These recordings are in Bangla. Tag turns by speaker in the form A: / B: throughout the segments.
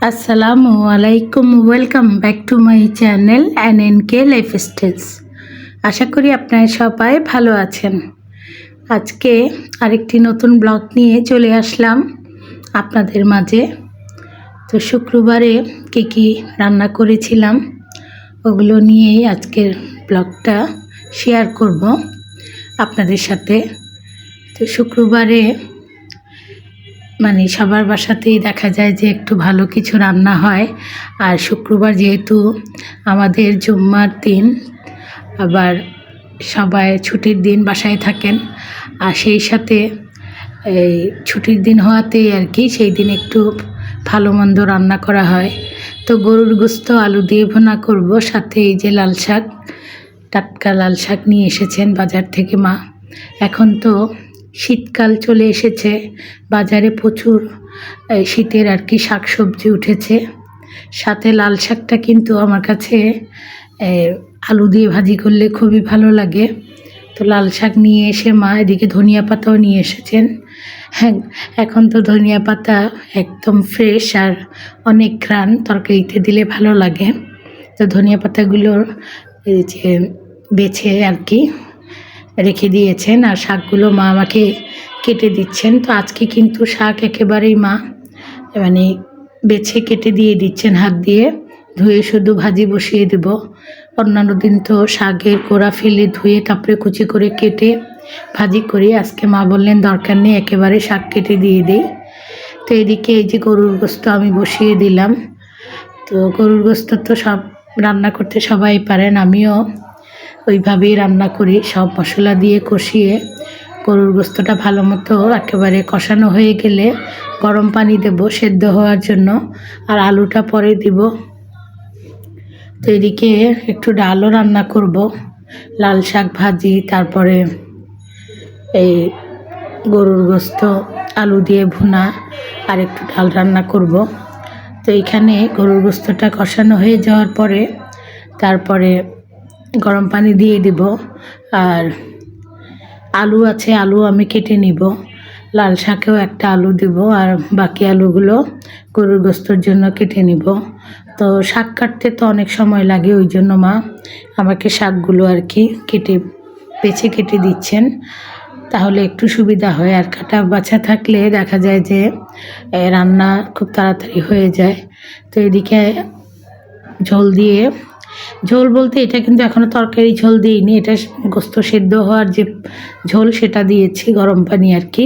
A: আসসালামু আলাইকুম, welcome back to my channel NNK lifestyles. আশা করি আপনারা সবাই ভালো আছেন। আজকে আরেকটি নতুন ব্লগ নিয়ে চলে আসলাম আপনাদের মাঝে। তো শুক্রবারে কী রান্না করেছিলাম ওগুলো নিয়েই আজকের ব্লগটা শেয়ার করব আপনাদের সাথে। তো শুক্রবারে সবার বাসাতেই দেখা যায় যে একটু ভালো কিছু রান্না হয়। আর শুক্রবার যেহেতু আমাদের জুম্মার দিন, আবার সবাই ছুটির দিন বাসায় থাকেন, আর সেই সাথে এই ছুটির দিন হওয়াতেই আর কি সেই দিন একটু ভালো মন্দ রান্না করা হয়। তো গরুর গোস্ত আলু দিয়ে ভুনা করব, সাথে এই যে লাল শাক, টাটকা লাল শাক নিয়ে এসেছেন বাজার থেকে মা। এখন তো শীতকাল চলে এসেছে, বাজারে প্রচুর শীতের আর কি শাকসবজি উঠেছে। সাথে লাল শাকটা কিন্তু আমার কাছে আলু দিয়ে ভাজি করলে খুবই ভালো লাগে। তো লাল শাক নিয়ে এসে মা এদিকে ধনিয়া পাতাও নিয়ে এসেছেন। হ্যাঁ, এখন তো ধনিয়া পাতা একদম ফ্রেশ আর অনেক ঘ্রাণ, তরকারিতে দিলে ভালো লাগে। তো ধনিয়া পাতাগুলোর এই যে বেছে আর কি রেখে দিয়েছেন, আর শাকগুলো মা আমাকে কেটে দিচ্ছেন। তো আজকে কিন্তু শাক একেবারেই মা বেছে কেটে দিয়ে দিচ্ছেন হাত দিয়ে, ধুয়ে শুধু ভাজি বসিয়ে দেব। অন্যান্য দিন তো শাকের কোড়া ফেলে ধুয়ে তারপরে কুচি করে কেটে ভাজি করি। আজকে মা বললেন দরকার নেই, একেবারে শাক কেটে দিয়ে দিই। তো এদিকে এই যে গরুর গোস্ত আমি বসিয়ে দিলাম। তো গরুর গোস্ত তো সব রান্না করতে সবাই পারেন, আমিও ওইভাবেই রান্না করি। সব মশলা দিয়ে কষিয়ে গরুর গোস্তটা ভালো মতো একেবারে কষানো হয়ে গেলে গরম পানি দেব সেদ্ধ হওয়ার জন্য, আর আলুটা পরে দিব। তো এদিকে একটু ডালও রান্না করব, লাল শাক ভাজি, তারপরে এই গরুর গোস্ত আলু দিয়ে ভুনা, আর একটু ডাল রান্না করব। তো এইখানে গরুর গোস্তটা কষানো হয়ে যাওয়ার পরে তারপরে গরম পানি দিয়ে দিব। আর আলু আছে, আলু আমি কেটে নিব। লাল শাকেও একটা আলু দিব, আর বাকি আলুগুলো গরুর গোস্তর জন্য কেটে নিব। তো শাক কাটতে তো অনেক সময় লাগে, ওই জন্য মা আমাকে শাকগুলো আর কি বেছে কেটে দিচ্ছেন, তাহলে একটু সুবিধা হয়। আর কাটা বাছা থাকলে দেখা যায় যে রান্না খুব তাড়াতাড়ি হয়ে যায়। তো এদিকে ঝোল বলতে এটা কিন্তু এখনও তরকারি ঝোল দিইনি, এটা গোস্ত সেদ্ধ হওয়ার যে ঝোল সেটা দিয়েছি গরম পানি আর কি।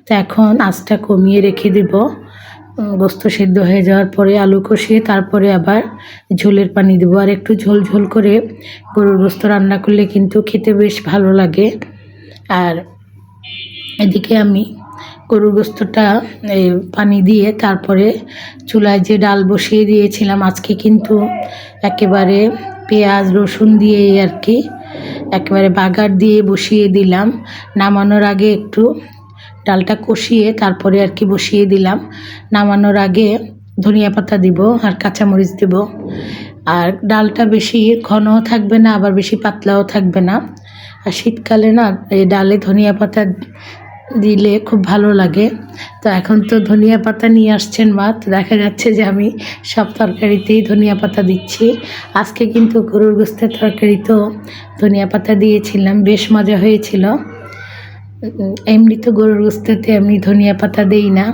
A: তো এখন আঁচটা কমিয়ে রেখে দেব, গোস্ত সেদ্ধ হয়ে যাওয়ার পরে আলু কষিয়ে তারপরে আবার ঝোলের পানি দেবো। আর একটু ঝোল ঝোল করে গরুর গোস্ত রান্না করলে কিন্তু খেতে বেশ ভালো লাগে। আর এদিকে আমি গরুর গোস্তটা পানি দিয়ে তারপরে চুলায় যে ডাল বসিয়ে দিয়েছিলাম, আজকে কিন্তু একেবারে পেঁয়াজ রসুন দিয়ে আর কি একেবারে বাগার দিয়ে বসিয়ে দিলাম। নামানোর আগে একটু ডালটা কষিয়ে তারপরে আর কি বসিয়ে দিলাম। নামানোর আগে ধনিয়া পাতা দিব আর কাঁচামরিচ দিব। আর ডালটা বেশি ঘনও থাকবে না, আবার বেশি পাতলাও থাকবে না। আর শীতকালে না এই ডালে ধনিয়া পাতা দিলে খুব ভালো লাগে। তো এখন তো ধনিয়া পাতা নিয়ে আসছেন মা, তো দেখা যাচ্ছে যে আমি সব তরকারিতেই ধনিয়া পাতা দিচ্ছি। আজকে কিন্তু গরুর গোস্তের তরকারি তো ধনিয়া পাতা দিয়েছিলাম, বেশ মজা হয়েছিল। এমনি তো গরুর গোস্তেতে আমি ধনিয়া পাতা দেই না,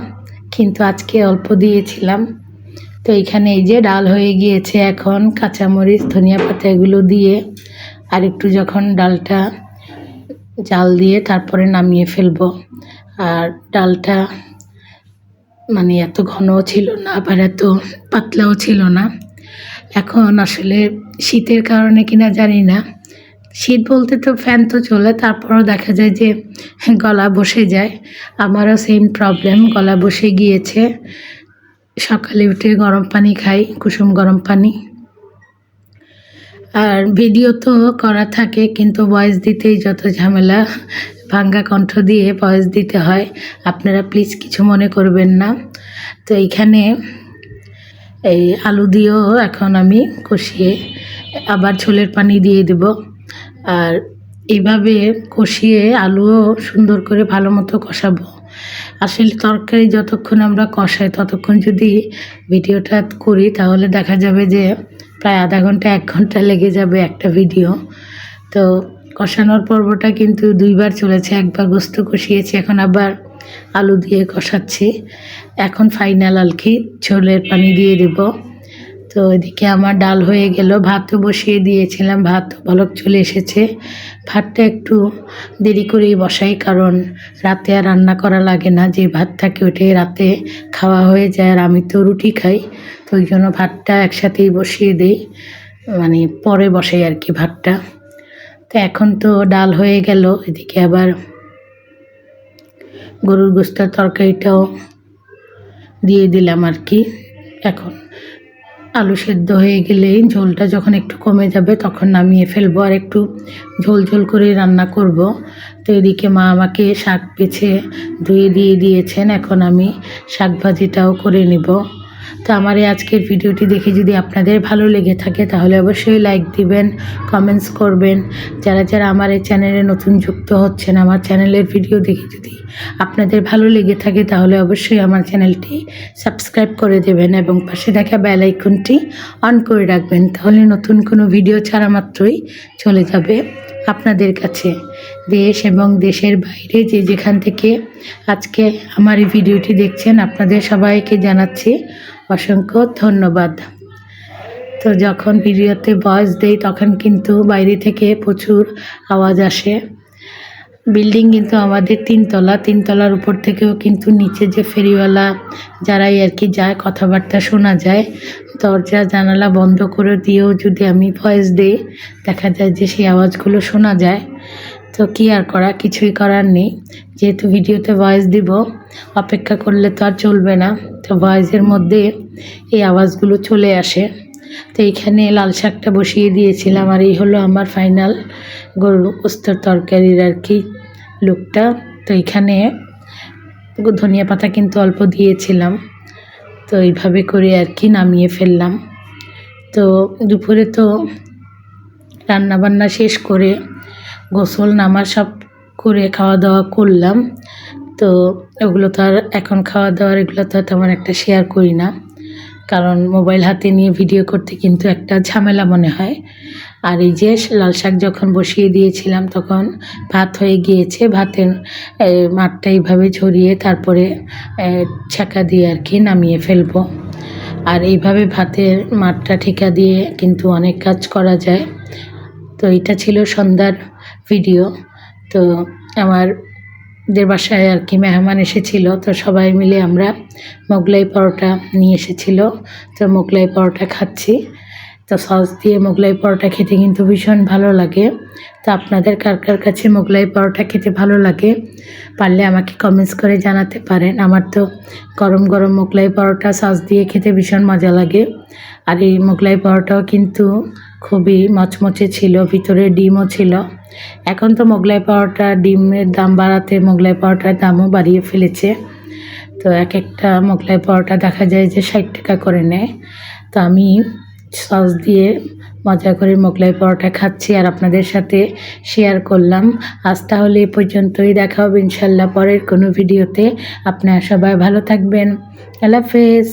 A: কিন্তু আজকে অল্প দিয়েছিলাম। তো এখানে এই যে ডাল হয়ে গিয়েছে, এখন কাঁচামরিচ ধনিয়া পাতা এগুলো দিয়ে আর একটু যখন ডালটা জাল দিয়ে তারপরে নামিয়ে ফেলবো। আর ডালটা এত ঘনও ছিল না, আবার এত পাতলাও ছিল না। এখন আসলে শীতের কারণে কিনা জানি না, শীত বলতে তো ফ্যান তো চলে, তারপরও দেখা যায় যে গলা বসে যায়। আমারও সেম প্রবলেম, গলা বসে গিয়েছে। সকালে উঠে গরম পানি খাই, কুসুম গরম পানি। আর ভিডিও তো করা থাকে, কিন্তু ভয়েস দিতেই যত ঝামেলা, ভাঙ্গা কণ্ঠ দিয়ে ভয়েস দিতে হয়। আপনারা প্লিজ কিছু মনে করবেন না। তো এইখানে এই আলু দিয়েও এখন আমি কষিয়ে আবার ঝোলের পানি দিয়ে দেব। আর এইভাবে কষিয়ে আলুও সুন্দর করে ভালো মতো কষাবো। আসলে তরকারি যতক্ষণ আমরা কষাই ততক্ষণ যদি ভিডিওটা করি তাহলে দেখা যাবে যে প্রায় আধা ঘন্টা 1 ঘন্টা লেগে যাবে একটা ভিডিও। তো কষানোর পর্বটা কিন্তু 2বার চলেছে, একবার গোস্ত কষিয়েছি, এখন আবার আলু দিয়ে কষাচ্ছি। এখন ফাইনাল আর কি ঝোলের পানি দিয়ে দেব। তো এদিকে আমার ডাল হয়ে গেল, ভাতও বসিয়ে দিয়েছিলাম, ভাত বলক চলে এসেছে। ভাতটা একটু দেরি করেই বসাই, কারণ রাতে আর রান্না করা লাগে না, যে ভাত থাকে ওইটাই রাতে খাওয়া হয়ে যায়। আর আমি তো রুটি খাই, তো ওই জন্য ভাতটা একসাথেই বসিয়ে দিই, মানে পরে বসাই আর কি ভাতটা। তো এখন তো ডাল হয়ে গেল, এদিকে আবার গরুর গোস্তের তরকারিটাও দিয়ে দিলাম আর কি। এখন আলু সেদ্ধ হয়ে গেলেই ঝোলটা যখন একটু কমে যাবে তখন নামিয়ে ফেলবো, আর একটু ঝোল ঝোল করে রান্না করব। তো এদিকে মা আমাকে শাক বেছে ধুয়ে দিয়ে দিয়েছেন, এখন আমি শাক ভাজিটাও করে নিব। তো আমার এই আজকের ভিডিওটি দেখে যদি আপনাদের ভালো লেগে থাকে তাহলে অবশ্যই লাইক দিবেন, কমেন্টস করবেন। যারা যারা আমার এই চ্যানেলে নতুন যুক্ত হচ্ছেন, আমার চ্যানেলের ভিডিও দেখে যদি আপনাদের ভালো লেগে থাকে তাহলে অবশ্যই আমার চ্যানেলটি সাবস্ক্রাইব করে দেবেন এবং পাশে থাকা বেল আইকনটি অন করে রাখবেন, তাহলে নতুন কোনো ভিডিও ছাড়া মাত্রই চলে যাবে আপনাদের কাছে। দেশ এবং দেশের বাইরে যে যেখান থেকে আজকে আমার এই ভিডিওটি দেখছেন আপনাদের সবাইকে জানাচ্ছি অসংখ্য ধন্যবাদ। তো যখন ভিডিওতে ভয়েস দেই তখন কিন্তু বাইরে থেকে প্রচুর আওয়াজ আসে। বিল্ডিং কিন্তু আমাদের 3তলা, 3তলার উপর থেকেও কিন্তু নিচে যে ফেরিওয়ালা যারাই আর কি যায় কথাবার্তা শোনা যায়। দরজা জানালা বন্ধ করে দিয়েও যদি আমি ভয়েস দিই দেখা যায় যে সেই আওয়াজগুলো শোনা যায়। তো কি আর করা, কিছুই করার নেই, যেহেতু ভিডিওতে ভয়েস দিব অপেক্ষা করলে তো আর চলবে না। তো ভয়েসের মধ্যে এই আওয়াজগুলো চলে আসে। তো এইখানে লাল শাকটা বসিয়ে দিয়েছিলাম, আর এই হলো আমার ফাইনাল গরুর গোস্তের তরকারির আর কি লুকটা। তো এখানে ধনিয়া পাতা কিন্তু অল্প দিয়েছিলাম, তো এইভাবে করে আর কি নামিয়ে ফেললাম। তো দুপুরে তো রান্নাবান্না শেষ করে গোসল নামা সব করে খাওয়া দাওয়া করলাম। তো ওগুলো তো আর এখন খাওয়া দাওয়ার এগুলো তো তেমন একটা শেয়ার করি না, কারণ মোবাইল হাতে নিয়ে ভিডিও করতে কিন্তু একটা ঝামেলা মনে হয়। আর এই যে লাল শাক যখন বসিয়ে দিয়েছিলাম তখন ভাত হয়ে গিয়েছে, ভাতের মাঠটা এইভাবে ছড়িয়ে তারপরে ছাঁকা দিয়ে আর কি নামিয়ে ফেলবো। আর এইভাবে ভাতের মাঠটা ঠিকা দিয়ে কিন্তু অনেক কাজ করা যায়। তো এটা ছিল সন্ধ্যার ভিডিও। তো আমাদের বাসায় আর কি মেহমান এসেছিল, তো সবাই মিলে আমরা মোগলাই পরোটা নিয়ে এসেছিল, তো মোগলাই পরোটা খাচ্ছি। তো সস দিয়ে মোগলাই পরোটা খেতে কিন্তু ভীষণ ভালো লাগে। তো আপনাদের কার কার কাছে মোগলাই পরোটা খেতে ভালো লাগে পারলে আমাকে কমেন্টস করে জানাতে পারেন। আমার তো গরম গরম মোগলাই পরোটা সস দিয়ে খেতে ভীষণ মজা লাগে। আর এই মোগলাই পরোটাও কিন্তু খুবই মচমচে ছিল, ভিতরে ডিমও ছিল। এখন তো মোগলাই পরোটা ডিমের দাম বাড়াতে মোগলাই পরোটার দামও বাড়িয়ে ফেলেছে। তো এক একটা মোগলাই পরোটা দেখা যায় যে 60 টাকা করে নেয়। তো আমি সস দিয়ে মজা করে মোগলাই পরোটা খাচ্ছি আর আপনাদের সাথে শেয়ার করলাম। আজ তাহলে এ পর্যন্তই, দেখা হবে ইনশাল্লাহ পরের কোনো ভিডিওতে। আপনারা সবাই ভালো থাকবেন। আল্লাহ হাফেজ।